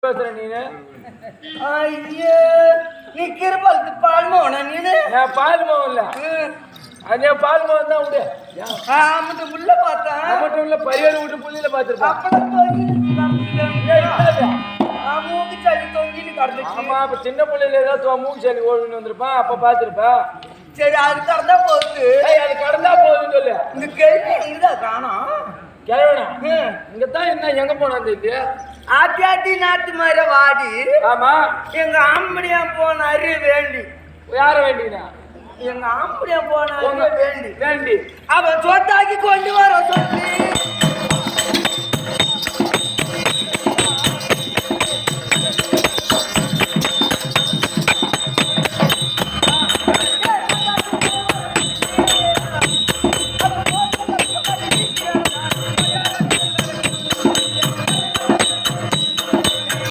பேசுற நீனு ஐயோ நீ கிருபால் பால் மோனா நீனு நான் பால் மோகம் இல்ல அதே பால் மோகம் தான் விடு ஆமட்டு உள்ள பார்த்தா மட்டும் இல்ல பரியாடு விட்டு புள்ளியில பாத்துருப்பா அப்பளம் தொங்கி மூக்கு சளி தொங்கின்னு கிடந்துச்சு. ஆமா அப்ப சின்ன பிள்ளைல ஏதாவது மூக்கு சளி ஓடுன்னு வந்திருப்பான் அப்ப பாத்துருப்பா சரி அது கடந்தா போகுது அது கடந்தா போகுதுன்னு சொல்லு இந்த கேள்வி எங்கதான் காணோம் கிழவனா இங்கதான் என்ன எங்க போனா இது ஆட்டி ஆட்டி நாட்டு மாதிரி வாடி ஆமா எங்க ஆம்படியா போனாரு வேண்டி யார வேண்டினா எங்க ஆம்படியா போனாரு வேண்டி வேண்டி அவன் சொத்தாக்கி கொண்டு வர சொல்லி